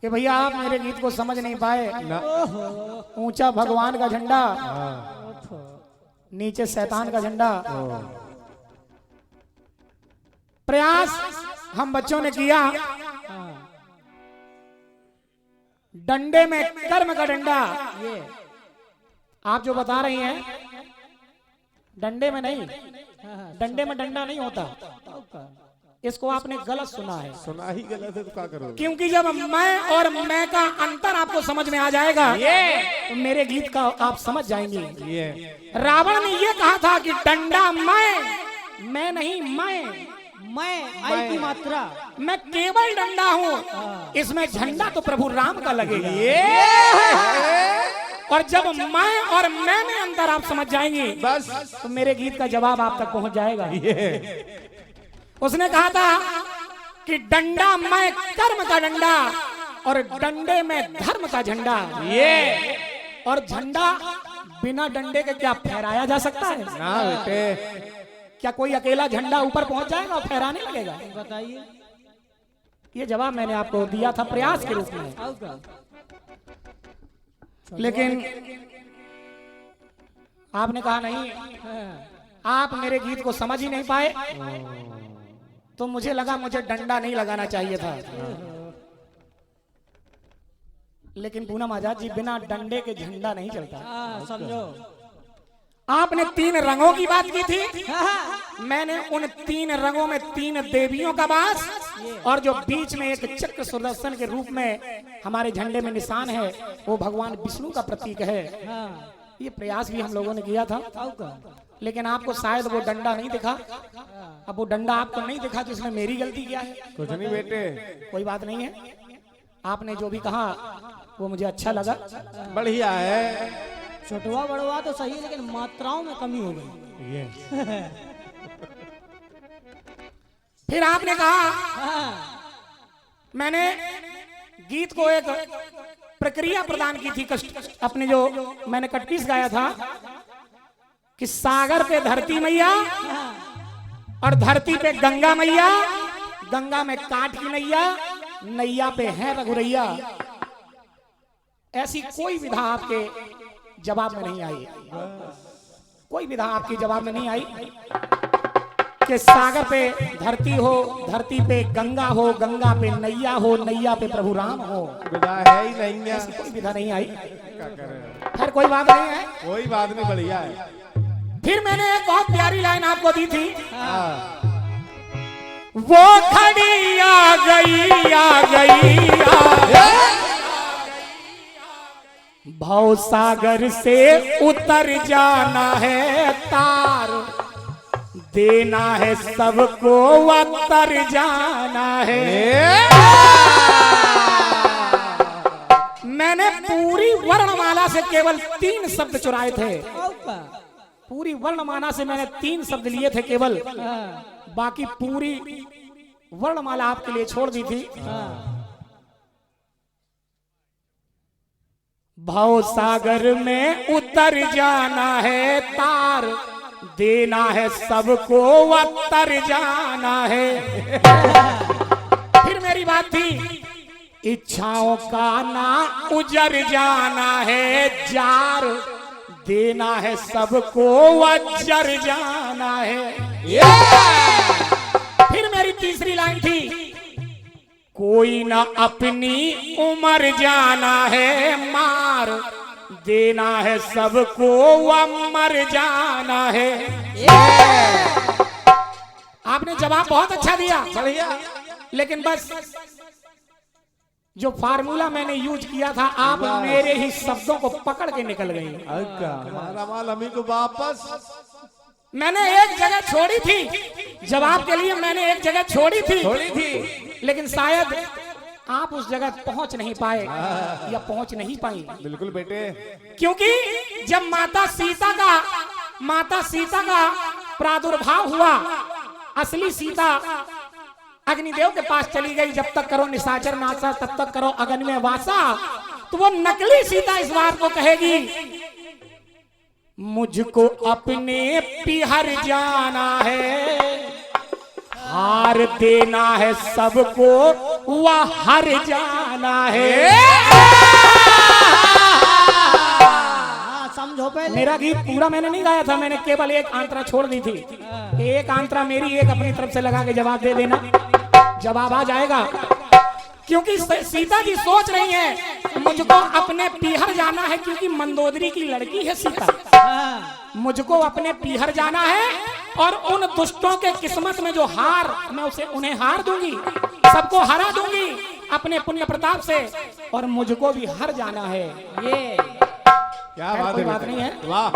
कि भैया आप मेरे गीत को समझ नहीं पाए। ऊंचा भगवान का झंडा, नीचे शैतान का झंडा। प्रयास हम बच्चों ने किया, डंडे में कर्म का डंडा। ये आप जो बता रही हैं, डंडे में नहीं, डंडे में डंडा नहीं होता। इसको आपने गलत सुना है। सुना ही गलत है तो क्या करोगे? क्योंकि जब मैं और मैं का अंतर आपको समझ में आ जाएगा तो मेरे गीत का आप समझ जाएंगे। रावण ने ये कहा था कि डंडा मैं नहीं, मैं आई की मात्रा, मैं केवल डंडा हूँ, इसमें झंडा तो प्रभु राम का लगेगा। और जब मैं और मैं में अंतर आप समझ जाएंगे बस तो मेरे गीत का जवाब आप तक पहुंच जाएगा। उसने कहा था कि डंडा मैं कर्म का डंडा और डंडे में धर्म का झंडा। और झंडा बिना डंडे के क्या फहराया जा सकता है? ना बेटे, क्या कोई अकेला झंडा ऊपर पहुंच जाएगा और फहराने लगेगा? बताइए। ये जवाब मैंने आपको दिया था प्रयास के रूप में, लेकिन आपने कहा नहीं, आप मेरे गीत को समझ ही नहीं पाए। तो मुझे लगा मुझे डंडा नहीं लगाना चाहिए था। लेकिन पूनम आजाद जी, बिना डंडे के झंडा नहीं चलता। समझो। आपने 3 रंगों की बात की थी, मैंने उन 3 रंगों में 3 देवियों का वास, और जो बीच में एक चक्र सुदर्शन के रूप में हमारे झंडे में निशान है, वो भगवान विष्णु का प्रतीक है। ये प्रयास भी हम लोगों ने किया था, लेकिन आपको शायद वो डंडा नहीं दिखा। अब वो डंडा आपको नहीं दिखा तो इसमें मेरी गलती क्या है? कुछ नहीं बेटे, कोई बात नहीं है। आपने जो भी कहा वो मुझे अच्छा लगा, बढ़िया है। छोटवा बड़वा तो सही, लेकिन मात्राओं में कमी हो गई। फिर आपने कहा, मैंने गीत को एक प्रक्रिया प्रदान की थी, कष्ट अपने जो मैंने कटपीस गाया था कि सागर पे धरती मैया और धरती पे गंगा मैया, गंगा में काट की नैया, नैया पे है रघुरैया। ऐसी कोई विधा आपके जवाब में नहीं आई, कोई विधा आपके जवाब में नहीं आई कि सागर पे धरती हो, धरती पे गंगा हो, गंगा पे नैया हो, नैया पे प्रभु राम हो। विधा है ही नहीं है, ऐसी कोई विधा नहीं आई। क्या करें? खैर कोई बात नहीं है। कोई बात नहीं, बढ़िया है। फिर मैंने एक बहुत प्यारी लाइन आपको दी थी, वो खड़ी आ गई, आ गई, भव सागर से उतर जाना है तार, देना है सबको उतर जाना है। मैंने पूरी वर्णमाला से केवल 3 शब्द चुराए थे। पूरी वर्णमाला से मैंने 3 शब्द लिए थे केवल, बाकी पूरी वर्णमाला आपके लिए छोड़ दी थी। भव सागर में उतर जाना है तार, देना है सबको उतर जाना है। फिर मेरी बात थी, इच्छाओं का ना उजर जाना है जार, देना है सबको अजर जाना है। फिर मेरी तीसरी लाइन थी, कोई ना अपनी उम्र जाना है मार, देना है सबको अमर जाना है। आपने जवाब बहुत अच्छा दिया, बढ़िया, लेकिन बस जो फार्मूला मैंने यूज किया था, आप मेरे ही शब्दों को पकड़ के निकल गई। हमारा माल हमी को वापस। मैंने एक जगह छोड़ी थी जवाब के लिए, मैंने एक जगह छोड़ी थी, लेकिन शायद आप उस जगह पहुंच नहीं पाए या पहुंच नहीं पाई। बिल्कुल बेटे, क्योंकि जब माता सीता का प्रादुर्भाव हुआ, असली सीता अग्निदेव के पास चली गई। जब तक करो निशाचर नासा, तब तक करो अग्नि में वासा। तो वो नकली सीता इस बात को कहेगी, मुझको अपने पिहर जाना है, हार देना है सबको, वह हार जाना है। समझो पहले। मेरा गीत पूरा मैंने नहीं गाया था, मैंने केवल एक आंतरा छोड़ दी थी। एक आंतरा मेरी, एक अपनी तरफ से लगा के जवाब दे देना, जवाब आ जाएगा। क्योंकि सीता जी सोच रही है मुझको अपने पीहर जाना है, क्योंकि मंदोदरी की लड़की है सीता। मुझको अपने पीहर जाना है और उन दुष्टों के किस्मत में जो हार, मैं उन्हें हार दूंगी, सबको हरा दूंगी अपने पुण्य प्रताप से, और मुझको भी हार जाना है। ये क्या बात है, बात नहीं है। वाह,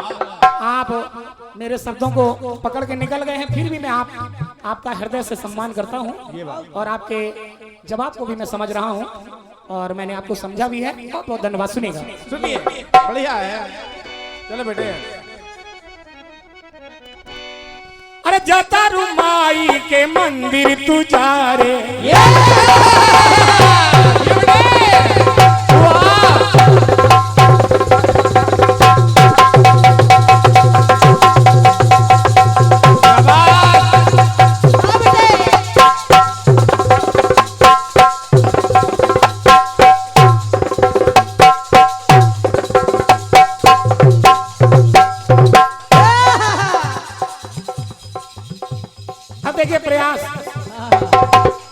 आप मेरे शब्दों को पकड़ के निकल गए हैं, फिर भी मैं आपका हृदय से सम्मान करता हूं, और आपके जवाब को भी मैं समझ रहा हूं, और मैंने आपको समझा भी है। बहुत बहुत धन्यवाद। सुनिएगा, सुनिए, बढ़िया है। चलो बेटे। अरे जाता रुमाई के मंदिर तू जा रे,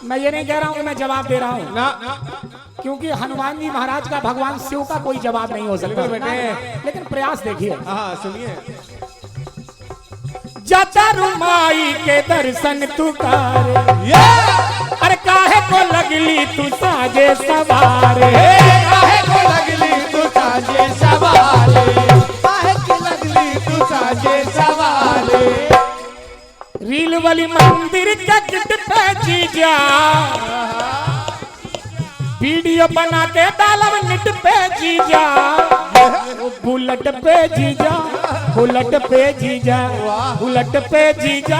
मैं ये नहीं कह रहा हूं कि मैं जवाब दे रहा हूं ना, क्योंकि हनुमान जी महाराज का भगवान शिव का कोई जवाब नहीं हो सकता बेटे। लेकिन प्रयास देखिए। हाँ सुनिए। जाता रुमाई के दर्शन तू कर, अरे काहे को लगली तू साजे सवारे, काहे को लगली तू साजे सवारे, काहे को लगली तू साजे सवारे। रील वाली मंदिर का किट पे जीजा, वीडियो बना के डालब निट पे जीजा, बुलेट पे जीजा, बुलेट पे जीजा, बुलेट पे जीजा,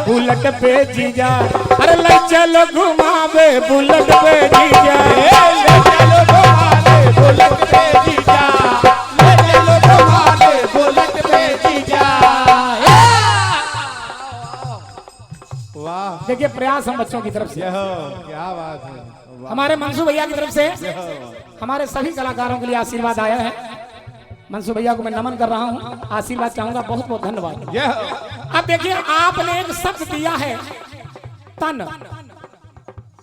बुलेट पे जीजा, अरे ले चलो घुमावे बुलेट पे जीजा, ले चलो घुमावे बुलेट पे जीजा, ले चलो घुमावे बुलेट पे जीजा। वाह, देखिए प्रयास हम बच्चों की तरफ से, क्या बात है। हमारे मंसू भैया की तरफ से हमारे सभी कलाकारों के लिए आशीर्वाद आया है। मंसू भैया को मैं नमन कर रहा हूँ, आशीर्वाद चाहूंगा, बहुत बहुत धन्यवाद। अब देखिए आपने एक शब्द दिया है तन,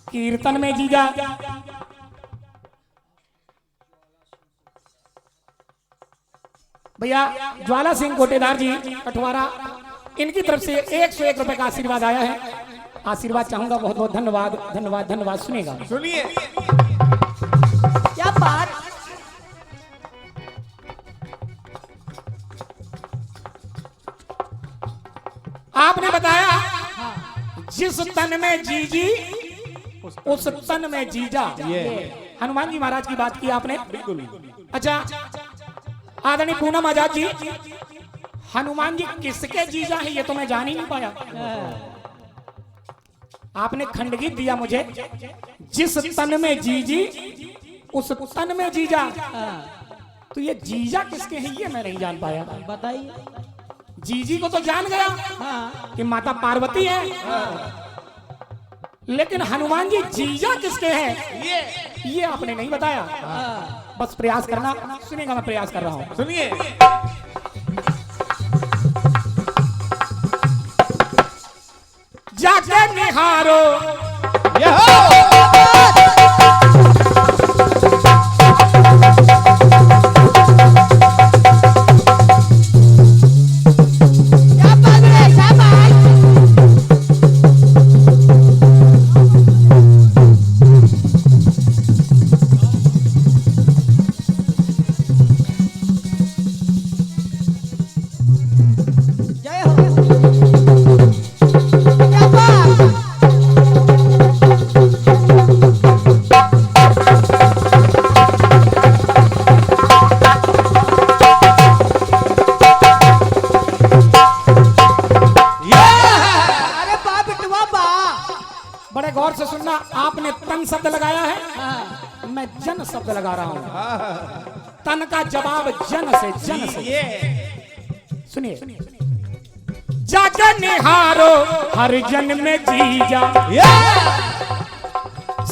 कीर्तन में जीजा, भैया ज्वाला सिंह कोटेदार जी कठवारा, इनकी तरफ से 101 रुपए का आशीर्वाद आया है। आशीर्वाद चाहूंगा, बहुत बहुत धन्यवाद, धन्यवाद, धन्यवाद। सुनेगा, सुनिए। क्या बात। आपने बताया जिस तन में जीजी उस तन में जीजा, हनुमान जी महाराज की बात की आपने। अच्छा आदरणीय पूनम आजाद जी, हनुमान जी किसके जीजा हैं ये तो मैं जान ही नहीं पाया। आपने खंडगीत दिया मुझे, जिस तन में जीजी उस तन में जीजा, तो ये जीजा किसके हैं ये मैं नहीं जान पाया। बताइए। जीजी को तो जान गया कि माता पार्वती है, लेकिन हनुमान जी जीजा किसके हैं ये आपने नहीं बताया। बस प्रयास करना, सुनेगा, मैं प्रयास कर रहा हूं। सुनिए। जाके निहारो आपने तन शब्द लगाया है, मैं जन शब्द लगा रहा हूं। तन का जवाब जन से, जन से। सुनिए, जाके निहारो हर जन्म में जीजा,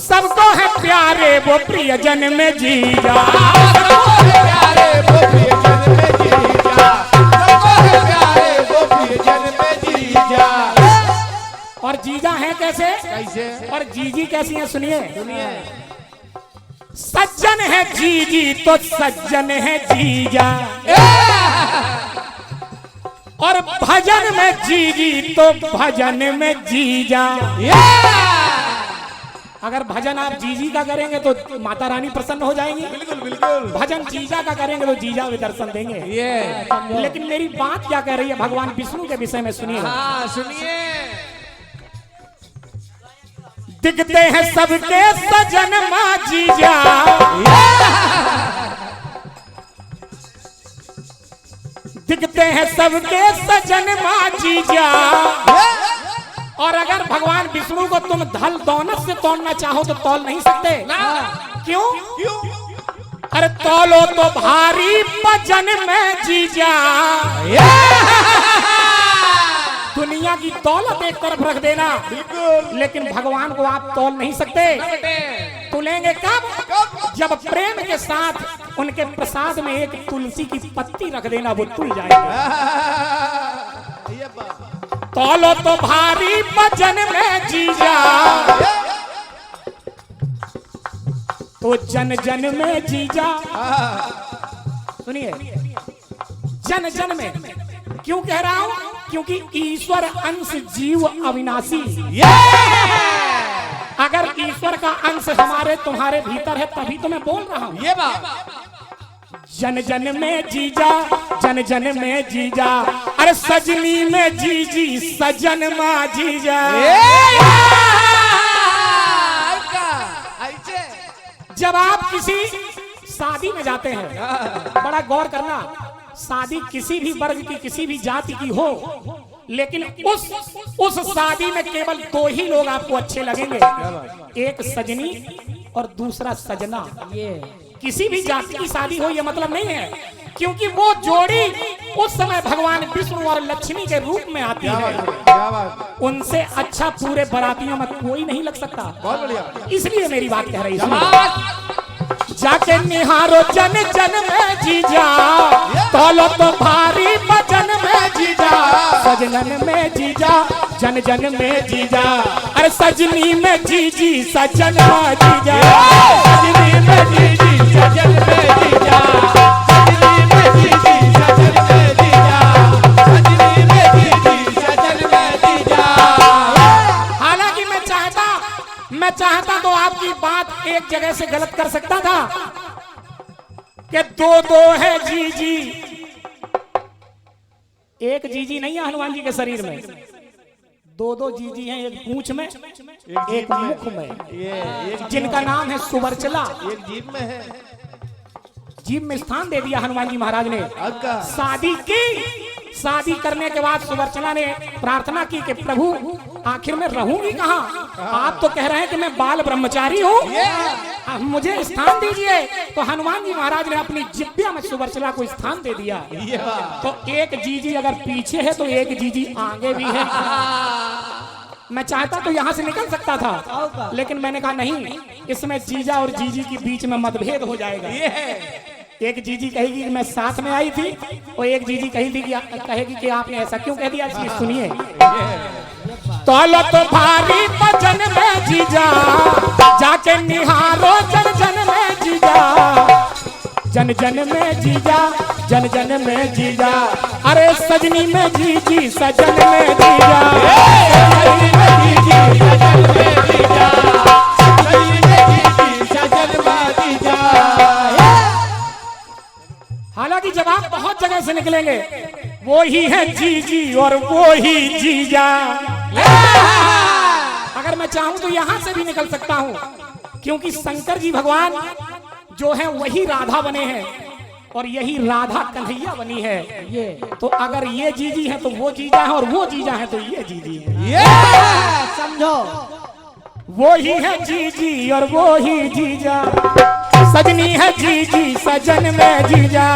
सबको है प्यारे वो प्रियजन में जीजा, सबको है प्यारे वो प्रियजन में जीजा, सबको है प्यारे वो प्रियजन में जीजा। और जीजा है कैसे? कैसे? और जीजी कैसी है सुनिए। सज्जन है जीजी तो सज्जन है जीजा, और भजन में जीजी तो भजन में जीजा। अगर भजन आप जीजी का करेंगे तो माता रानी प्रसन्न हो जाएंगी, बिल्कुल बिल्कुल। भजन जीजा का करेंगे तो जीजा भी दर्शन देंगे। लेकिन मेरी बात क्या कह रही है भगवान विष्णु के विषय में सुनिए। हाँ सुनिए। दिखते हैं सबके सजन माँ जीजा, दिखते हैं सबके सजन माँ जीजा। और अगर भगवान विष्णु को तुम धन दौलत से तोड़ना चाहो तो तोल नहीं सकते। क्यों? अरे तोलो तो भारी वजन में जीजा। दुनिया की दौलत एक तरफ रख देना, लेकिन भगवान को आप तोल नहीं सकते। तुलेंगे कब? जब प्रेम के साथ उनके प्रसाद में एक तुलसी की पत्ती रख देना, वो तुल जाएगा। तोलो तो भारी वजन में जीजा, तो जन जन में जीजा। सुनिए, जन जन में क्यों कह रहा हूं? क्योंकि ईश्वर अंश जीव अविनाशी। अगर ईश्वर का अंश हमारे तुम्हारे भीतर है तभी तो मैं बोल रहा हूं। ये बात जन जन में जीजा, जन जन में जीजा। अरे सजनी में जीजी, सजन माँ जीजा। जब आप किसी शादी में जाते हैं, बड़ा गौर करना, शादी किसी भी वर्ग की किसी भी जाति की हो, लेकिन उस शादी में केवल दो ही लोग आपको अच्छे लगेंगे, एक सजनी और दूसरा सजना। किसी भी जाति की शादी हो ये मतलब नहीं है, क्योंकि वो जोड़ी उस समय भगवान विष्णु और लक्ष्मी के रूप में आती है। उनसे अच्छा पूरे बारातियों में कोई नहीं लग सकता। बहुत बढ़िया। इसलिए मेरी बात कह रही है, जाके निहारो जन जन में जीजा, तोलो तो भारी वजन में जीजा। सजनन में जीजा, जन जन में जीजा। अरे सजनी में जीजी, सजन में जीजा। सजनी में जीजी, सजन में जीजा। सजनी में जीजी, सजन में जीजा। सजनी में जीजी, सजन में जीजा। हालांकि मैं चाहता तो आपकी बात एक जगह से गलत कर सकता था कि दो दो है जीजी। एक जीजी नहीं है हनुमान जी के शरीर में, दो दो जीजी हैं, एक पूंछ में एक मुख में, जिनका नाम है सुवर्चला। एक जीभ में है, जीभ में स्थान दे दिया हनुमान जी महाराज ने। शादी की, शादी करने के बाद सुवर्चला ने प्रार्थना की कि प्रभु आखिर में रहूंगी कहाँ? आप तो कह रहे हैं कि मैं बाल ब्रह्मचारी हूँ, मुझे स्थान दीजिए। तो हनुमान जी महाराज ने अपनी जिब्या में सुवर्चला को स्थान दे दिया। तो एक जीजी अगर पीछे है तो एक जीजी आगे भी है। मैं चाहता तो यहाँ से निकल सकता था, लेकिन मैंने कहा नहीं, इसमें जीजा और जीजी के बीच में मतभेद हो जाएगा। एक जीजी कहेगी कि मैं साथ में आई थी, और एक जीजी कहेगी कि आपने ऐसा क्यों कह दिया। इसलिए सुनिए, तोलो तो भारी वजन में जीजा, जाके निहारो जन जन में जीजा। जन जन में जीजा, जन जन में जीजा। अरे सजनी में जीजी, सजन में जीजा। सजनी में जीजी, सजन में जीजा। सजनी में जीजी, सजन में जीजा। हालांकि जब आप बहुत जगह से निकलेंगे, वो ही है जीजी और वो ही जीजा। अगर मैं चाहूं तो यहां से भी निकल सकता हूं, क्योंकि शंकर जी भगवान जो है वही राधा बने हैं और यही राधा कन्हैया बनी है। ये तो अगर ये जीजी है तो वो जीजा है, और वो जीजा है तो ये जीजी है। समझो, वो ही है जीजी और वो ही जीजा। सजनी है जीजी, सजन में जीजा।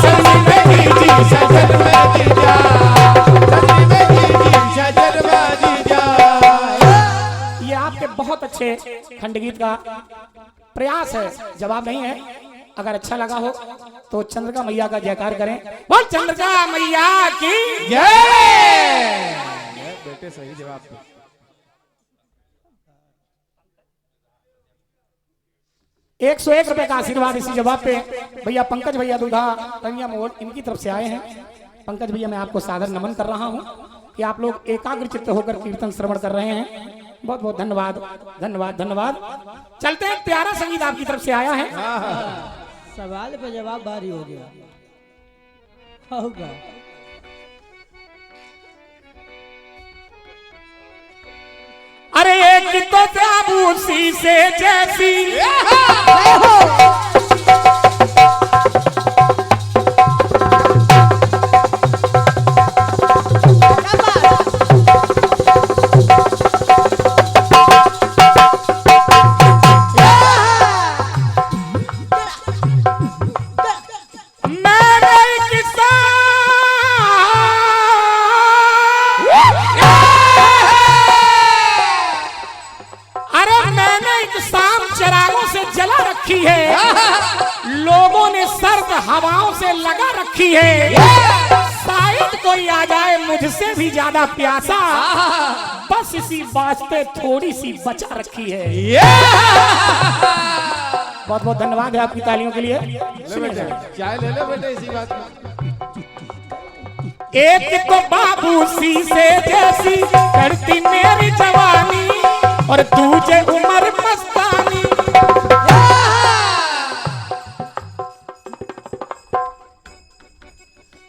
सजनी में जीजी, सजन में जीजा। अच्छे खंडगीत का प्रयास है, जवाब नहीं है। अगर अच्छा लगा हो तो चंद्रिका मैया का जयकार करें। बोल चंद्रिका मैया की जय। बेटे सही जवाब। 101 रुपए का आशीर्वाद इसी जवाब पे भैया पंकज भैया दूल्हा रंगिया मोड़ इनकी तरफ से आए हैं। पंकज भैया मैं आपको सादर नमन कर रहा हूं कि आप लोग एकाग्र चित्त होकर कीर्तन श्रवण कर रहे हैं। बहुत बहुत धन्यवाद धन्यवाद धन्यवाद। चलते हैं, प्यारा संगीत आपकी तरफ से आया है। सवाल पे जवाब भारी हो गया होगा। अरे एक तो ताबूसी से जैसी लोगों ने सर्द हवाओं से लगा रखी है। शायद कोई आ जाए मुझसे भी ज्यादा प्यासा, बस इसी वास्ते थोड़ी सी बचा रखी है। बहुत बहुत धन्यवाद है आपकी तालियों के लिए। चाय ले लो बेटे इसी बात में। एक तो बाबूसी से जैसी करती मेरी जवानी और दूजे उम्र मस्तानी।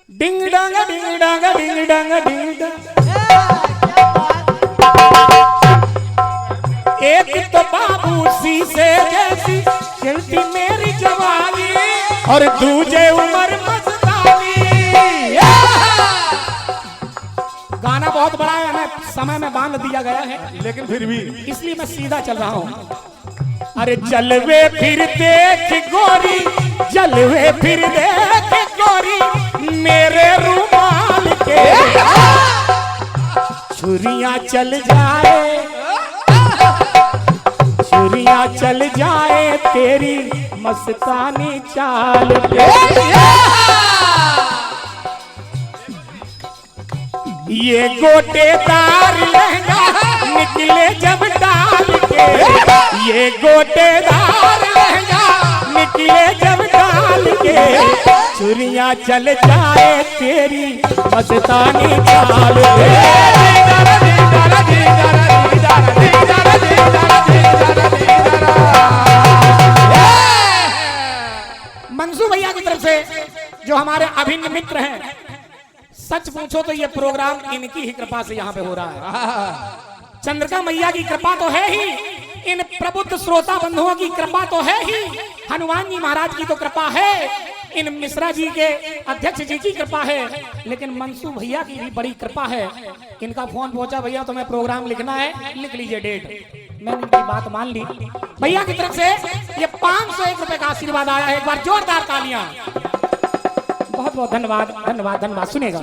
डिंग डांग डिंग डांग डिंग डांग डिंग डांग। एक तो बाबूसी से जैसी चलती मेरी जवानी और दूजे उम्र मस्तानी। गाना बहुत बड़ा है, हमें समय में बांध दिया गया है, लेकिन फिर भी इसलिए मैं सीधा चल रहा हूँ। अरे जलवे फिर देख गोरी, जलवे फिर देख गोरी मेरे रुमाल के। छुरियां चल जाए, छुरियां चल जाए तेरी मस्तानी चाल पे। ये गोटेदार लहंगा निकले जब डाल के, ये गोटेदार लहंगा निकले जब डाल के। छुरियां चल जाए तेरी मस्तानी चाल पे। मंसू भैया की तरफ से जो हमारे अभिन्न मित्र हैं, सच पूछो तो ये प्रोग्राम इनकी ही कृपा से यहाँ पे हो रहा है। चंद्रिका मैया की कृपा तो है ही, इन प्रबुद्ध श्रोता बंधुओं की कृपा तो है ही, हनुमान जी महाराज की तो कृपा है, इन मिश्रा जी के अध्यक्ष जी की कृपा है, लेकिन मंसू भैया की भी बड़ी कृपा है। इनका फोन पहुंचा, भैया तुम्हें प्रोग्राम लिखना है, लिख लीजिए डेट। मैंने इनकी बात मान ली। भैया की तरफ से ये 501 रुपए का आशीर्वाद आया है। एक बार जोरदार तालियां। बहुत बहुत धन्यवाद धन्यवाद धन्यवाद। सुनेगा,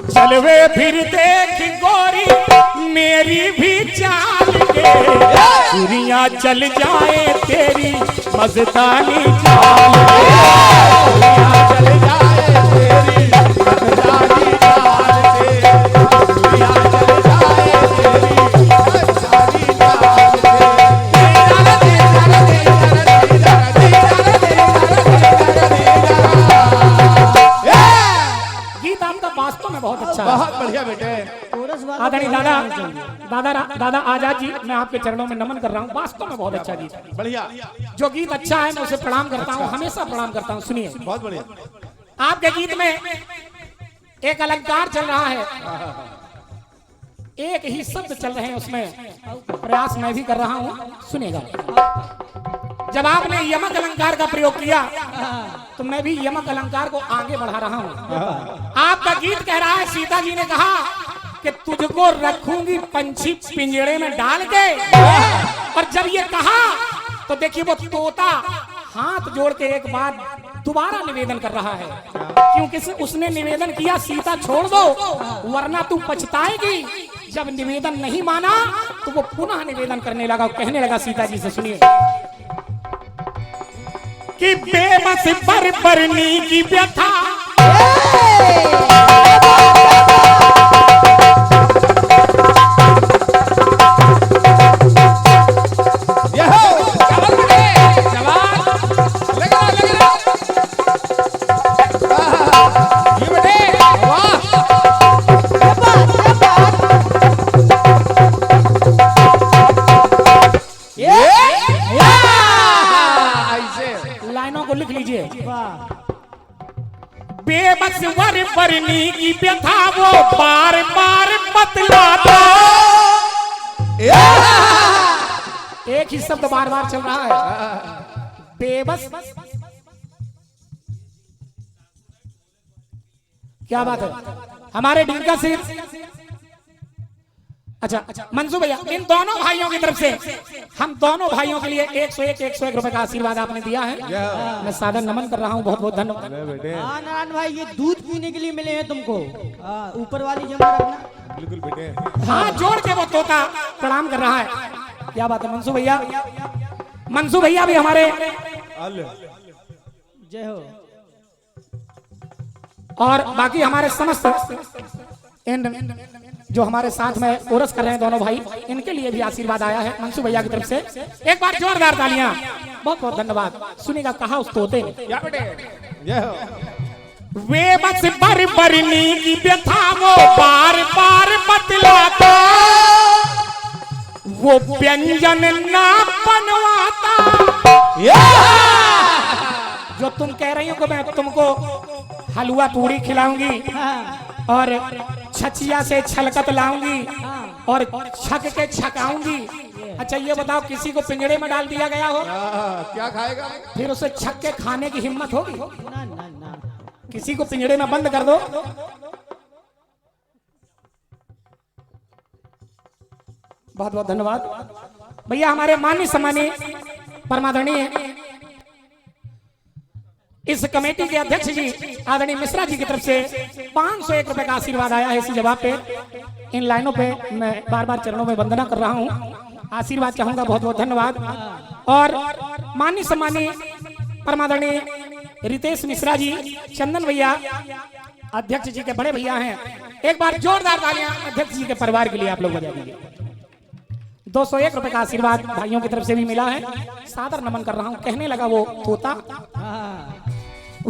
जलवे फिर देख गोरी मेरी भी चाल के। छुरियां चल जाए तेरी मस्तानी चाल के। चल जाए तेरी मस्तानी चाल के। छुरियां चल जाए तेरी मस्तानी चाल के। गीत आपका वास्तव में बहुत अच्छा है, बहुत बढ़िया बेटे। आदरणीय दादा आजाद जी, मैं आपके चरणों में नमन कर रहा हूँ। वास्तव में बहुत अच्छा गीत है, बढ़िया। जो गीत अच्छा है मैं उसे प्रणाम करता हूँ, हमेशा प्रणाम करता हूँ। सुनिए, बहुत बढ़िया। आपके गीत में एक अलंकार चल रहा है, एक ही शब्द चल रहे हैं उसमें, प्रयास मैं भी कर रहा हूँ। सुनेगा, जब आपने यमक अलंकार का प्रयोग किया तो मैं भी यमक अलंकार को आगे बढ़ा रहा हूँ। आपका गीत कह रहा है, सीता जी ने कहा कि तुझको रखूंगी पंछी पिंजरे में डाल के, और जब ये कहा तो देखिए वो तोता हाथ जोड़ के एक बार दोबारा निवेदन कर रहा है, क्योंकि उसने निवेदन किया सीता छोड़ दो वरना तू पछताएगी। जब निवेदन नहीं माना तो वो पुनः निवेदन करने लगा, कहने लगा सीता जी से, सुनिए कि बेबस पर बरनी की व्यथा लाइनों को लिख लीजिए। बेबस वर बरनी की व्यथा वो बार बार बतलाता, एक ही शब्द बार बार चल रहा है, बेबस। क्या बात है हमारे डिंका सिर। अच्छा मंजू भैया, इन दोनों भाइयों की तरफ से हम दोनों भाइयों के लिए 101 रुपए का आशीर्वाद आपने दिया है, मैं सादर नमन कर रहा हूँ, बहुत बहुत धन्यवाद। हाँ नारायण भाई, ये दूध पीने के लिए मिले हैं तुमको, ऊपर वाली जमा रखना। बिल्कुल बेटे, हाँ जोड़ के वो तोता प्रणाम कर रहा है, क्या बात है मंजू भैया। मंजू भैया भी हमारे, जय हो। और बाकी हमारे समस्त जो हमारे साथ में ओरस कर रहे हैं दोनों भाई, इनके लिए भी आशीर्वाद आया है मंसू भैया की तरफ से, एक बार जोरदार तालियां, बहुत बहुत धन्यवाद। सुनिएगा कहा उस तोते ने, वे बस बर बरनी की व्यथा वो बार बार बतलाता, वो व्यंजन ना बनवाता। जो तुम कह रही हो कि मैं तुमको हलवा पूरी खिलाऊंगी और छचिया से छलकत लाऊंगी और छक के छकाऊंगी, अच्छा ये बताओ किसी को पिंजड़े में डाल दिया गया हो क्या खाएगा? फिर उसे छक के खाने की हिम्मत होगी? ना ना ना, किसी को पिंजड़े में बंद कर दो। बहुत बहुत धन्यवाद भैया। हमारे माननीय सम्मानीय परमादरणीय इस कमेटी के अध्यक्ष जी आदरणीय मिश्रा जी की तरफ से 501 रुपए का आशीर्वाद आया है। इसी जवाब पे इन लाइनों पे मैं बार बार चरणों में वंदना कर रहा हूँ, आशीर्वाद चाहूंगा, बहुत बहुत धन्यवाद। और माननीय सम्मानीय परमादरणीय रितेश मिश्रा जी, चंदन भैया अध्यक्ष जी के बड़े भैया हैं, एक बार जोरदार तालियां अध्यक्ष जी के परिवार के लिए आप लोग बजा दीजिए। 201 रुपए का आशीर्वाद भाइयों की तरफ से भी मिला है, सादर नमन कर रहा हूँ। कहने लगा वो तोता,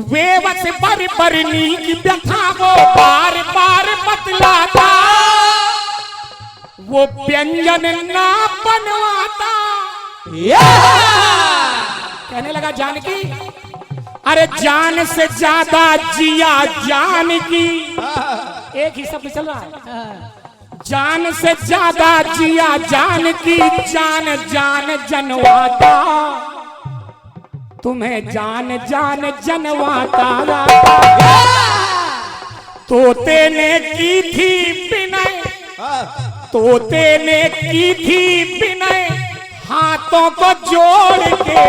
वे बस बर बरनी की व्यथा वो बार बार बतलाता, वो व्यंजन ना बनवाता। कहने लगा जानकी, अरे जान से ज्यादा जिया जान की, एक ही शब्द चल रहा है, जान से ज्यादा जिया जान की, जान जान जनवाता, तुम्हें जान जान जनवाता। तोते ने की थी विनय, तोते ने की थी विनय, हाथों को जोड़ के।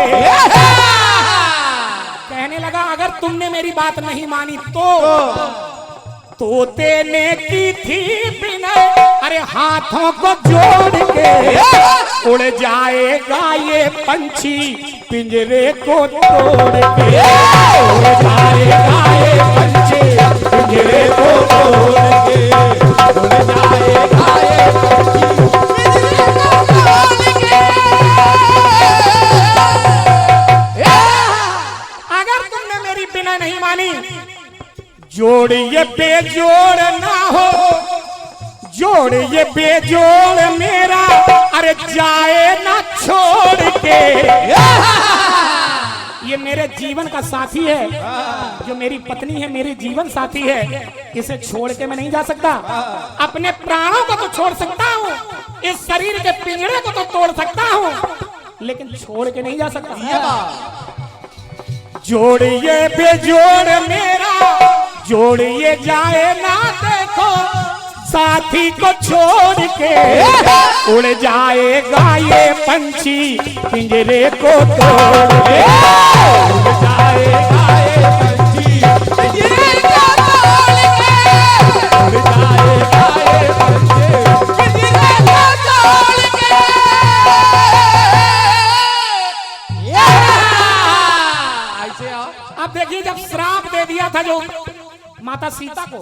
कहने लगा अगर तुमने मेरी बात नहीं मानी तो तोते ने की थी विनय, अरे हाथों को जोड़ के उड़ जाएगा ये पंछी पिंजरे को तोड़ के, उड़ जाएगा ये पंछी पिंजरे को तोड़ के, उड़ जाएगा ये पंछी पिंजरे को तोड़ के। अगर तुमने मेरी बिना नहीं मानी, जोड़ ये बेजोड़ ना हो, जोड़ ये बेजोड़ मेरा, अरे जाए ना छोड़ के। ये मेरे जीवन का साथी है, जो मेरी पत्नी है, मेरी जीवन साथी है, इसे छोड़ के मैं नहीं जा सकता। अपने प्राणों को तो छोड़ सकता हूँ, इस शरीर के पिंजरे को तो तोड़ सकता हूँ, लेकिन छोड़ के नहीं जा सकता। जोड़िए बेजोड़ मेरा, जोड़िए जाए ना देखो, साथी को छोड़ के उड़ जाएगा ये पंछी पिंजरे को तोड़ के, उड़ जाएगा ये पंछी पिंजरे को तोड़ के, उड़ जाएगा ये पंछी। अब देखिए जब श्राप दे दिया था जो माता सीता को,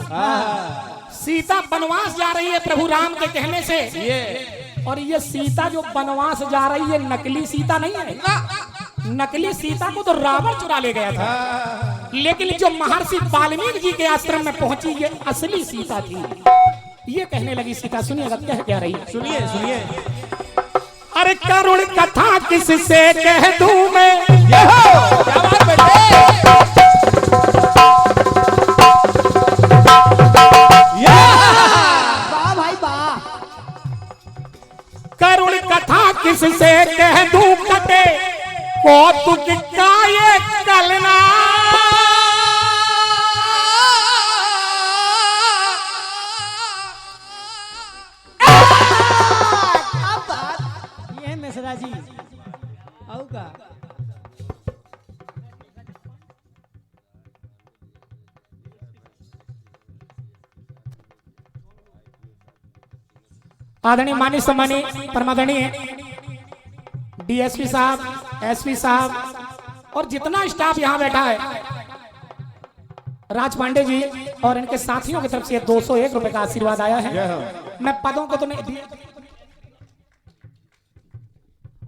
सीता वनवास जा रही है प्रभु राम के कहने से, और ये सीता जो वनवास जा रही है नकली सीता नहीं है। नकली सीता को तो रावण चुरा ले गया था, लेकिन जो महर्षि वाल्मीकि जी के आश्रम में पहुंची ये असली सीता थी। ये कहने लगी सीता, सुनिएगा क्या रही, सुनिए सुनिए। अरे करुण कथा किससे कह दूं मैं, ये हो क्या बात बेटे। वाह भाई वाह। करुण कथा किससे कह दूं कटे कौतुक का ये कलना। ये है मिश्रा जी आओ का। आदरणीय माननीय सम्मानीय परमादरणीय डीएसपी साहब, एसपी साहब और जितना स्टाफ यहाँ बैठा है, राज पांडे जी और इनके साथियों की तरफ से 201 रुपए का आशीर्वाद आया है। मैं पदों को तो नहीं दी,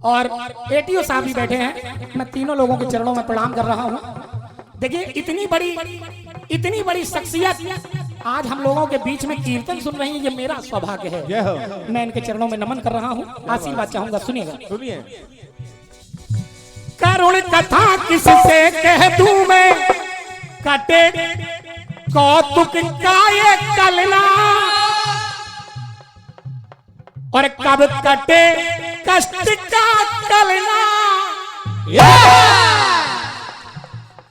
और एटीओ साहब भी बैठे हैं। मैं तीनों लोगों के चरणों में प्रणाम कर रहा हूँ। देखिए इतनी बड़ी शख्सियत आज हम लोगों के बीच में कीर्तन सुन रही है, ये मेरा सौभाग्य है। मैं इनके चरणों में नमन कर रहा हूँ, आशीर्वाद चाहूंगा, सुनिएगा। सुनिए। करुण कथा किससे कह दूं मैं कटे कौतुक का ये कलना, और कब कटे कष्ट का कलना।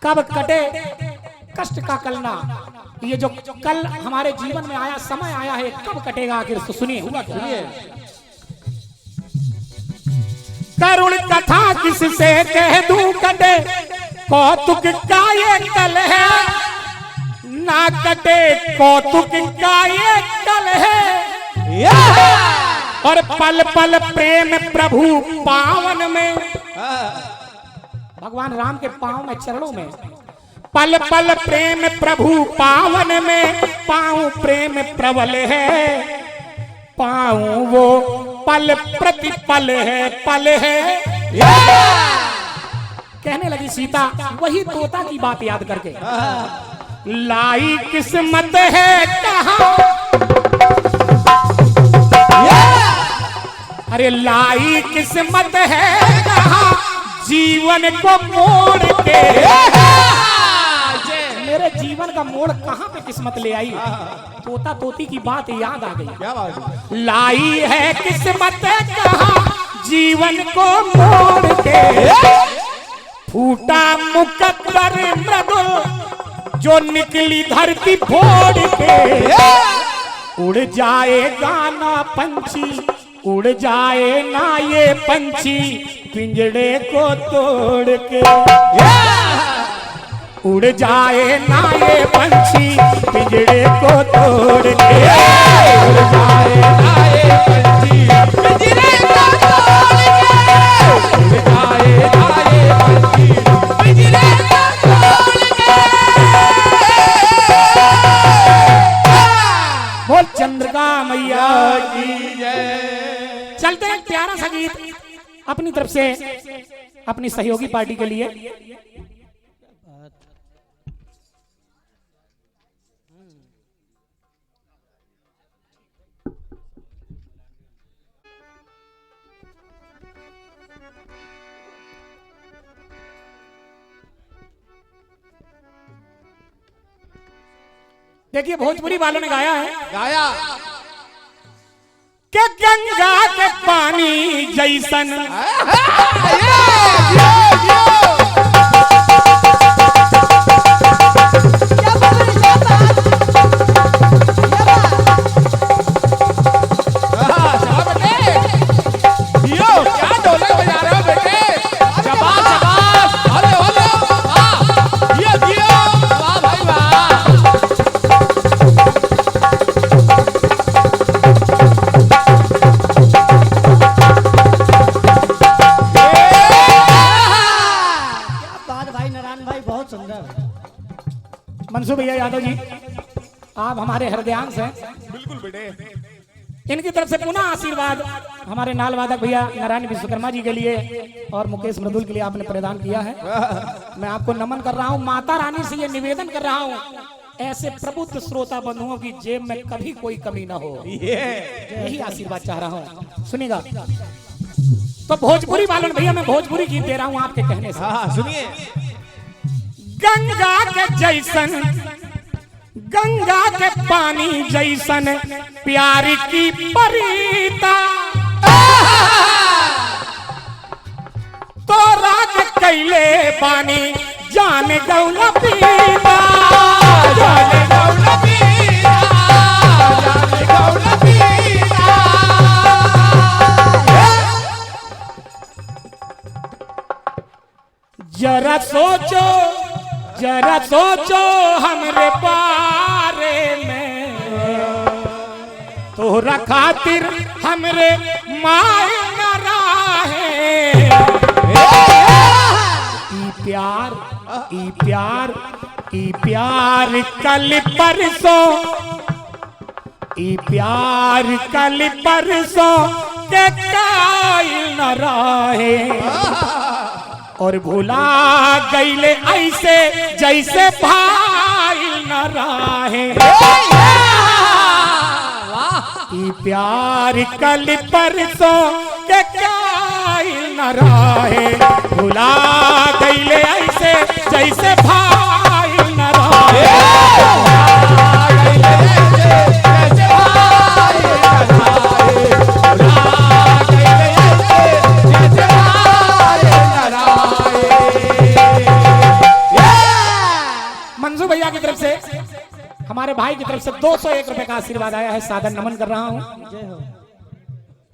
कब कटे कष्ट का कलना, ये जो कल हमारे जीवन में आया, समय आया है, कब कटेगा आखिर? तो सुनिए हुआ क्या। करुण कथा किससे कह दूं कटे कौतुक का ये कल है, ना कटे कौतुक का ये कल है। और पल पल प्रेम प्रभु पावन में, भगवान राम के पांव में, चरणों में, पल पल प्रेम प्रभु पावन में, पाऊं प्रेम प्रबल है, पाऊं वो पल प्रति पल है, पल है। कहने लगी सीता वही तोता की बात याद करके, लाई किस्मत है कहाँ, अरे लाई किस्मत है कहाँ, जीवन को मोड़ के। मेरे जीवन का मोड़ कहाँ पे किस्मत ले आई, तोता तोती की बात याद आ गई। क्या बात है? लाई है किस्मत कहाँ, जीवन को मोड़ के, फूटा मुकद्दर मृदुल जो निकली धरती फोड़ के। उड़ जाए गाना पंछी, उड़ जाए ना ये पंछी, पिंजड़े को तोड़ के। उड़ जाए ना ये पंछी, पिंजड़े को तोड़ के। उड़ जाए ना ये पंछी, पिंजरे को तोड़ के। उड़ जाए ना ये पंछी, पिंजरे को तोड़ के। बोल चंद्रिका मैया की जय। चलते हैं प्यारा सा गीत अपनी तरफ से अपनी सहयोगी पार्टी के लिए। देखिए भोजपुरी वालों ने गाया है, गाया कि गंगा के पानी जैसन सौरभ। मंसूर भैया यादव जी, आप हमारे हृदयांश हैं। बिल्कुल बेटे। इनकी तरफ से पुनः आशीर्वाद हमारे नाल वादक भैया नारायण विश्वकर्मा जी के लिए और मुकेश मृदुल के लिए आपने प्रदान किया है। मैं आपको नमन कर रहा हूँ, माता रानी से ये निवेदन कर रहा हूँ, ऐसे प्रबुद्ध श्रोता बंधुओं की जेब में कभी कोई कमी ना हो, यही आशीर्वाद चाह रहा हूँ। सुनिएगा तो भोजपुरी वालन भैया, मैं भोजपुरी गीत दे रहा हूँ आपके कहने से। सुनिए। गंगा के जैसन, गंगा के पानी जैसन प्यार की परीता, तो रात कैले पानी जान गौला पीता, जाने गौला पीरा, जाने गौला पीरा। जरा सोचो, जरा सोचो हमरे बारे में, तोरा खातिर हमरे माए न राहे। प्यार, ई प्यार, ई प्यार कल परसों, ई प्यार कल परसों के कायल न रहे, और भुला गईले ऐसे जैसे भाई न रहे। ई प्यार कल परसों के कायल न रहे, भुला गईले ऐसे जैसे भाई न रहे। मंजू भैया की तरफ से, हमारे भाई की तरफ से 201 रुपए का आशीर्वाद आया है, सादर नमन कर रहा हूँ, जय हो।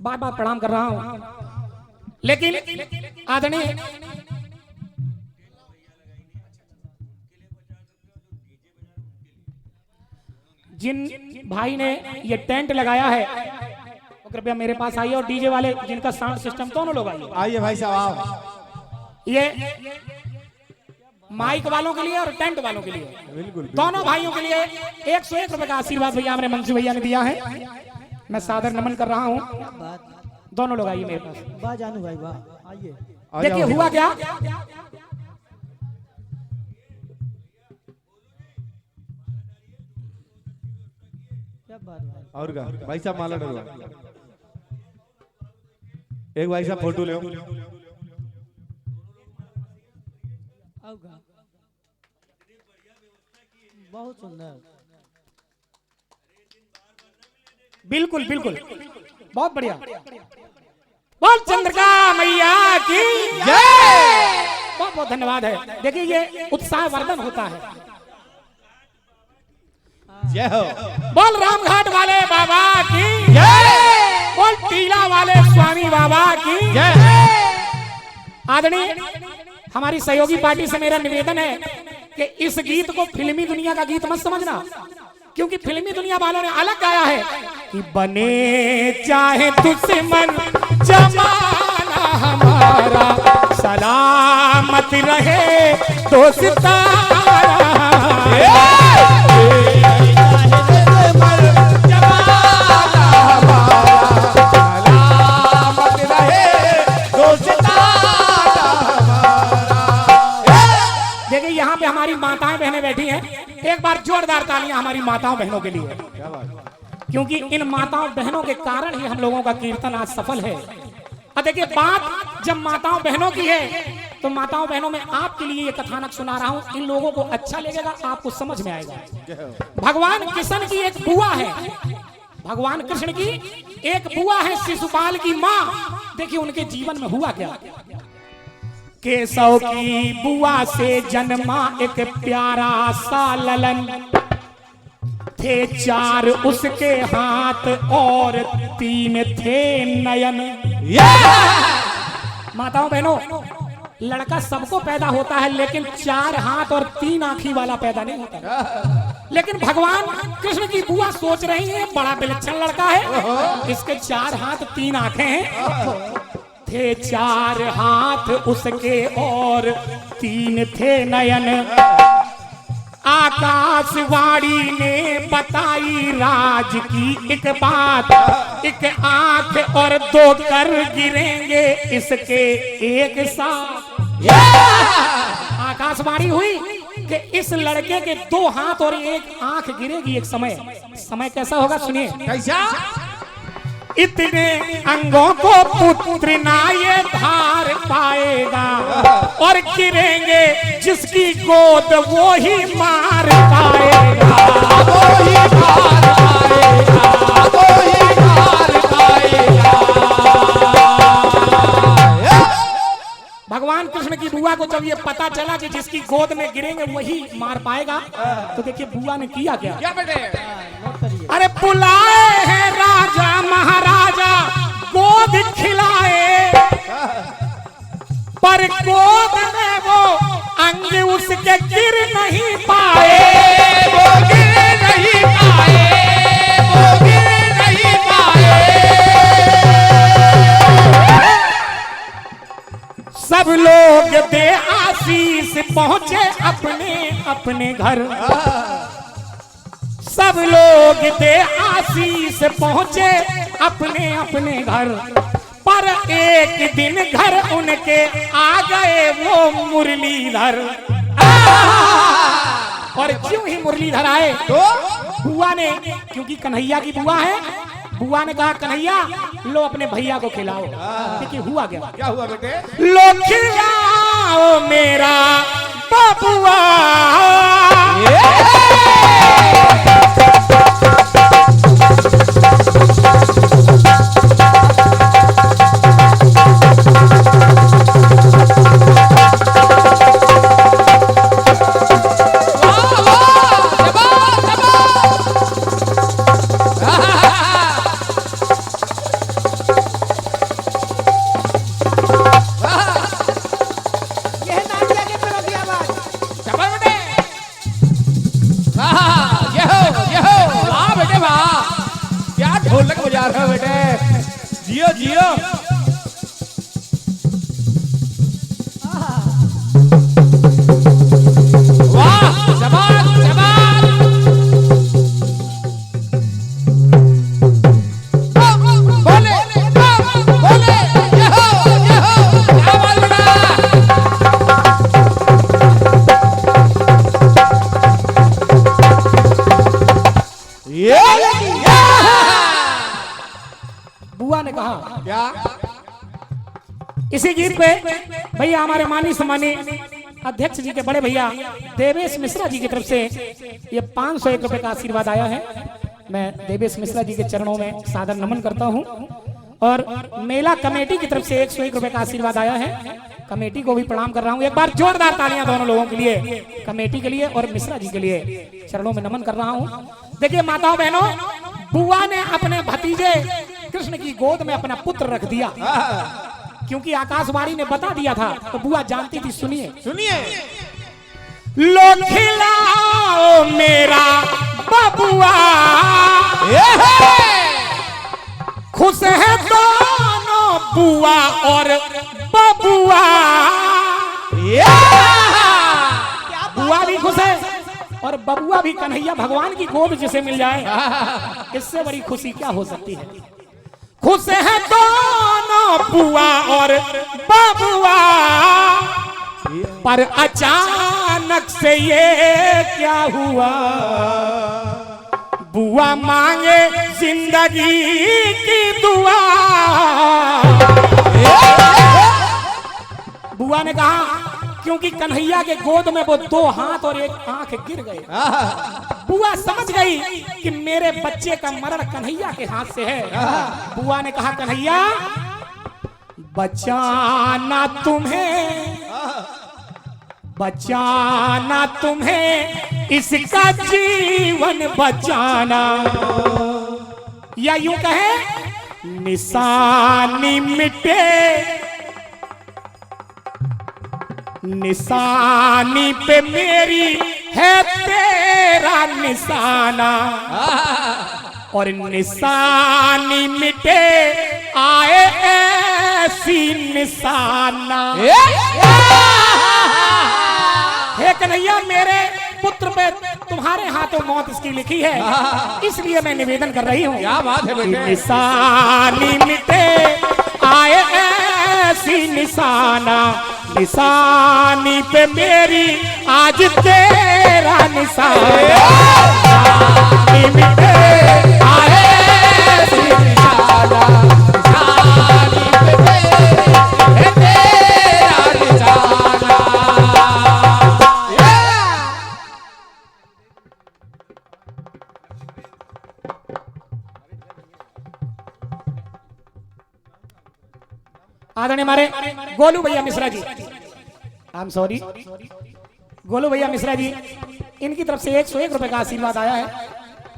बार बार प्रणाम कर रहा हूँ। लेकिन आदरणीय जिन भाई ने ये टेंट लगाया है वो कृपया मेरे पास आइए, और डीजे वाले जिनका साउंड सिस्टम, दोनों लोग आइए। आइए भाई साहब आप। ये माइक वालों के लिए और टेंट वालों के लिए, बिल्कुल दोनों भाइयों के लिए 101 रुपए का आशीर्वाद भैया हमारे मंजू भैया ने दिया है, मैं सादर नमन कर रहा हूँ। बात दोनों लोग आइए मेरे पास। वाह जानू भाई वाह, आइए। देखिए हुआ क्या, क्या बात भाई। और का भाई साहब माला डलवा। एक भाई साहब फोटो ले। आऊगा। बहुत सुंदर। बिल्कुल बिल्कुल, बहुत बढ़िया। बोल चंद्रिका मैया की जय। बहुत बहुत धन्यवाद है। देखिए ये उत्साह वर्धन होता है। जय हो। बोल रामघाट वाले बाबा की जय, बोल टीला वाले स्वामी बाबा की जय। आदरणीय हमारी सहयोगी पार्टी से मेरा निवेदन है कि इस गीत को फिल्मी दुनिया का गीत मत समझना, क्योंकि फिल्मी दुनिया वालों ने अलग गाया है कि बने चाहे दुश्मन जमाना हमारा, सलामत रहे दोस्ताना। देखिए यहाँ पे हमारी माताएं बहनें बैठी हैं, एक बार जोरदार तालियां हमारी माताओं बहनों के लिए, क्योंकि इन माताओं बहनों के कारण ही हम लोगों का कीर्तन आज सफल है। अब देखिए बात जब माताओं बहनों की है तो माताओं बहनों में आपके लिए ये कथानक सुना रहा हूँ, इन लोगों को अच्छा लगेगा, आपको समझ में आएगा। भगवान कृष्ण की एक बुआ है, भगवान कृष्ण की एक बुआ है शिशुपाल की माँ। देखिए उनके जीवन में हुआ क्या। केशव की बुआ से जन्मा एक प्यारा सा ललन, थे 4 उसके हाथ और 3 थे नयन। माताओं बहनों, लड़का सबको पैदा होता है, लेकिन 4 हाथ और 3 आंखी वाला पैदा नहीं होता। लेकिन भगवान कृष्ण की बुआ सोच रही है बड़ा विलक्षण लड़का है, इसके 4 हाथ 3 आंखें हैं। थे 4 हाथ उसके और 3 थे नयन, आकाशवाणी ने बताई राज की एक बात, एक आंख और दो कर गिरेंगे इसके एक साथ। आकाशवाणी हुई कि इस लड़के के 2 हाथ और एक आंख गिरेगी एक समय। समय कैसा होगा सुनिए। कैसा? इतने अंगों को पुत्र ना ये धार पाएगा, और गिरेंगे जिसकी गोद वो ही मार पाएगा। वो ही मार पाएगा, वो ही मार पाएगा। भगवान कृष्ण की बुआ को जब ये पता चला कि जिसकी गोद में गिरेंगे वही मार पाएगा, तो देखिए बुआ ने किया क्या। क्या बेटे? अरे बुलाए हैं राजा महाराजा गोद खिलाए, पर गोद में वो अंग उसके गिर नहीं पाए। वो गिर नहीं पाए, वो गिर नहीं पाए। सब लोग दे आशीष पहुंचे अपने अपने घर, सब लोग दे आशीष पहुंचे अपने अपने घर, पर एक दिन घर उनके आ गए वो मुरलीधर। और क्यों ही मुरलीधर आए तो बुआ ने, क्योंकि कन्हैया की बुआ है, बुआ ने कहा कन्हैया लो अपने भैया को खिलाओ। देखिए हुआ क्या। क्या हुआ बेटे? लो खिलाओ मेरा बबुआ, ढोलक बजा रहे हो बेटे। जियो जियो। वाह जबान जबान। बोले बोले ये हो क्या बोलना। ये बुआ ने कहा क्या? इसी गीत पे भैया हमारे मानी सम्मानी अध्यक्ष जी के बड़े भैया देवेश मिश्रा जी की तरफ से ये 501 रुपए का आशीर्वाद आया है। मैं देवेश मिश्रा जी के चरणों में सादर नमन करता हूं, और मेला कमेटी की तरफ से 101 रुपए का आशीर्वाद आया है। कमेटी को भी प्रणाम कर रहा हूं। एक बार जोरदार तालियां दोनों लोगों के लिए, कमेटी के लिए और मिश्रा जी के लिए चरणों में नमन कर रहा हूं। देखिए माताओं बहनों, बुआ ने अपने भतीजे कृष्ण की गोद में अपना पुत्र रख दिया, क्योंकि आकाशवाणी ने बता दिया था, तो बुआ जानती थी। सुनिए सुनिए। लो खिलाओ मेरा बबुआ, खुश है दोनों बुआ और बबुआ। बुआ भी खुश है और बबुआ भी। कन्हैया भगवान की गोद जिसे मिल जाए, इससे बड़ी खुशी क्या हो सकती है। खुश है दोनों बुआ और बबुआ, पर अचानक से ये क्या हुआ। बुआ मांगे जिंदगी की दुआ। बुआ ने कहा क्योंकि कन्हैया के गोद में वो 2 हाथ और एक आंख गिर गए। बुआ समझ गई कि मेरे बच्चे का मरण कन्हैया के हाथ से है। बुआ ने कहा कन्हैया बचाना तुम्हें, बचाना तुम्हें, इसका जीवन बचाना, या यूं कहे निशानी मिटे, निशानी पे मेरी है तेरा निशाना, और निशानी मिटे आए ऐसी निशाना। हे कन्हैया मेरे पुत्र पे तुम्हारे हाथों मौत इसकी लिखी है, इसलिए मैं निवेदन कर रही हूँ। क्या बात है बेटे। निशानी मिटे आए ऐसी निशाना, निशानी पे मेरी आज तेरा निशाना मिटे आए ऐसी निशाना, निशानी पे तेरे तेरा निशाना। आदरणीय हमारे गोलू भैया Mishra ji, I am sorry, Golu भैया मिश्रा जी, इनकी तरफ से 101 रुपए का आशीर्वाद आया है।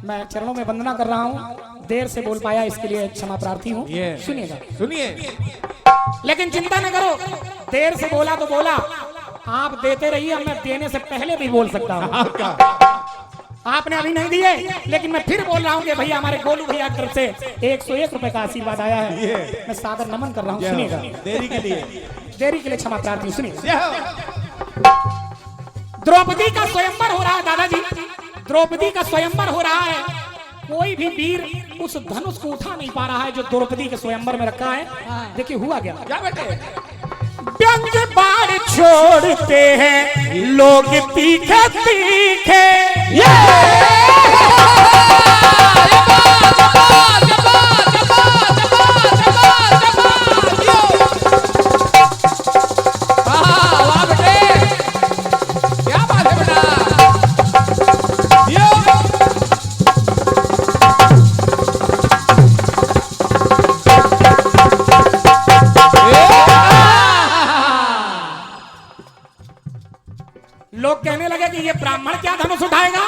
मैं चरणों में वंदना कर रहा हूँ, देर से बोल पाया इसके लिए क्षमा प्रार्थी हूँ। सुनिएगा, सुनिए। लेकिन चिंता न करो, देर से बोला तो बोला, आप देते रहिए, मैं देने से पहले भी बोल सकता हूँ। आपने अभी नहीं दिए, लेकिन मैं फिर बोल रहा हूँ कि भैया हमारे गोलू भैया की तरफ से 101 रुपए का आशीर्वाद आया है। मैं सादर नमन कर रहा हूँ। सुनिएगा, देरी के लिए क्षमा प्रार्थी हूँ। सुनिए, द्रौपदी का स्वयंवर हो रहा है दादाजी, द्रौपदी का स्वयंवर हो रहा है। कोई भी वीर उस धनुष को उठा नहीं पा रहा है जो द्रौपदी के स्वयंवर में रखा है। देखिए हुआ क्या बेटे। व्यंग बाण छोड़ते हैं लोग तीखे तीखे, लोग कहने लगे कि ये ब्राह्मण क्या धनुष उठाएगा,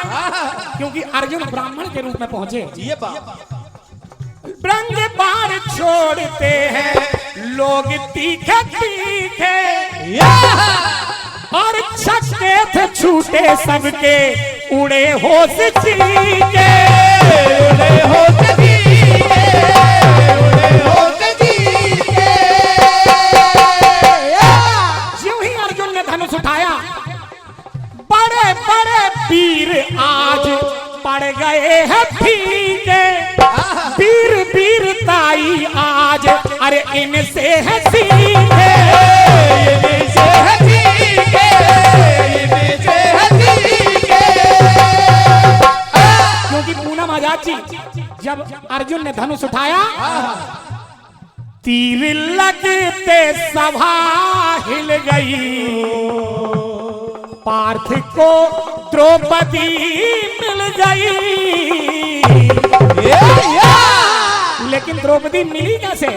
क्योंकि अर्जुन ब्राह्मण के रूप में पहुंचे। व्यंग बाण छोड़ते हैं लोग तीखे तीखे, और छक्के थे छूटे सबके उड़े होश चीके, उड़े होश चीके, उड़े होश चीके। ज्यों ही अर्जुन ने धनुष उठाया, बड़े बड़े वीर आज पड़ गए हैं फीके, वीर वीरताई आज अरे इनसे है सीखे, इनसे है सीखे, इनसे है सीखे। क्योंकि पूनम आजाद जी जब अर्जुन ने धनुष उठाया, तीर लगते सभा हिल गई, पार्थ को द्रौपदी मिल गई। लेकिन द्रौपदी मिली कैसे?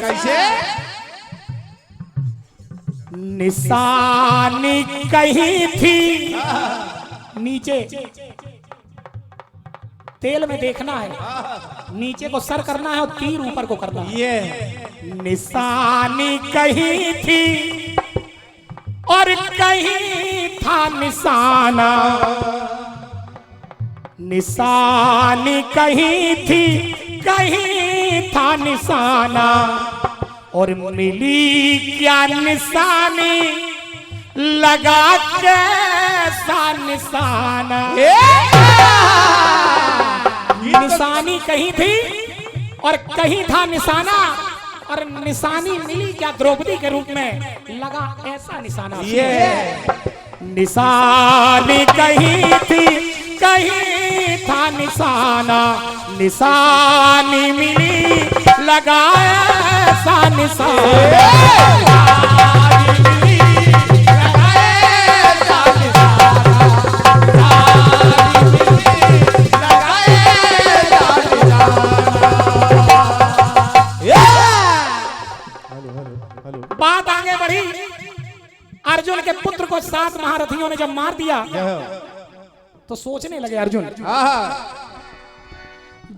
निशानी कहीं थी नीचे, तेल में देखना है, नीचे को सर करना है और तीर ऊपर को करना है। निशानी कहीं थी और कहीं था निशाना, निशानी कहीं थी कहीं था निशाना, और मिली क्या निशानी लगा कैसा निशाना। निशानी कहीं थी और कहीं था निशाना, और निशानी मिली क्या द्रौपदी के रूप में, लगा ऐसा निशाना। निशानी कहीं थी कहीं था निशाना, निशानी मिली लगा ऐसा निशाना। बात आगे बढ़ी, अर्जुन के पुत्र को 7 महारथियों ने जब मार दिया तो सोचने लगे अर्जुन,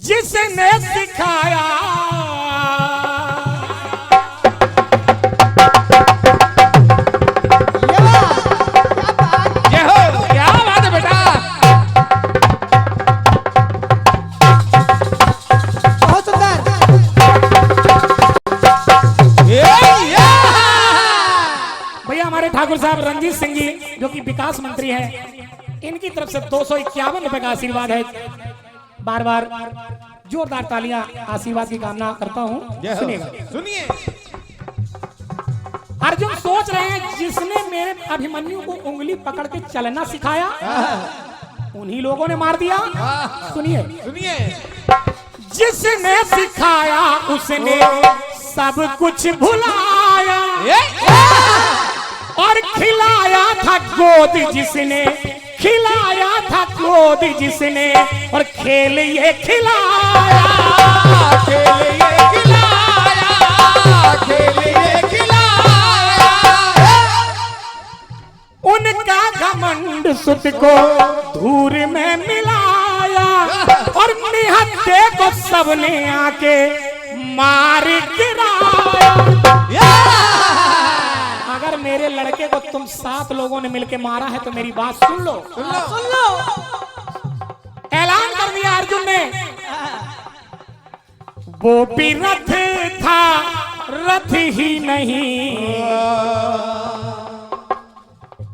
जिसने सिखाया क्या बात है बेटा, बहुत सुंदर। भैया हमारे ठाकुर साहब रंजीत सिंह जी जो कि विकास मंत्री हैं, इनकी तरफ से 251 रुपए का आशीर्वाद है। बार बार जोरदार तालियां आशीर्वाद की कामना करता हूं। सुनिएगा। सुनिए। अर्जुन सोच रहे हैं जिसने मेरे अभिमन्यु को उंगली पकड़ के चलना सिखाया उन्हीं लोगों ने मार दिया। सुनिए सुनिए। जिसने सिखाया उसने सब कुछ भुलाया और खिलाया था गोद जिसने, खिलाया था गोद जिसने, और खेल ये खिलाया, खेल ये खिलाया, खेल ये खिलाया। उनका घमंड सुत को धूर में मिलाया और निहत्थे को सबने आके मार गिराया। अगर मेरे लड़के को तुम 7 लोगों ने मिलके मारा है तो मेरी बात सुन लो। सुन लो। ऐलान कर दिया अर्जुन ने, वो भी रथ था रथ ही नहीं,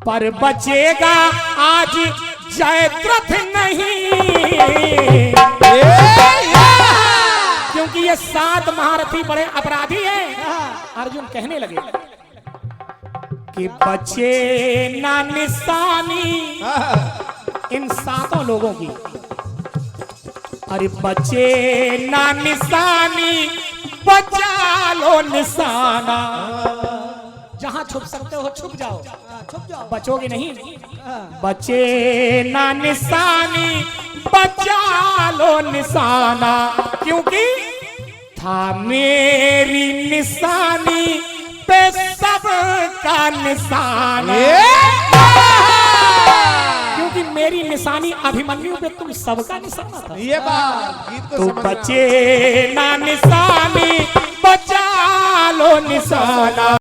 पर बचेगा आज जयद्रथ नहीं। क्योंकि ये 7 महारथी बड़े अपराधी हैं। अर्जुन कहने लगे कि बचे ना निशानी इन 7 लोगों की, अरे बचे ना निशानी, बचा लो निशाना। जहां छुप सकते हो छुप जाओ, छुप जाओ। बचोगे नहीं। बचे ना निशानी, बचा लो निशाना, क्योंकि था मेरी निशानी पे सब का निशाना। क्योंकि मेरी निशानी अभिमन्यु पे तुम सबका निशाना था। ये बात गीत को तो समझ में बचे ना निशानी, बचा लो निशाना।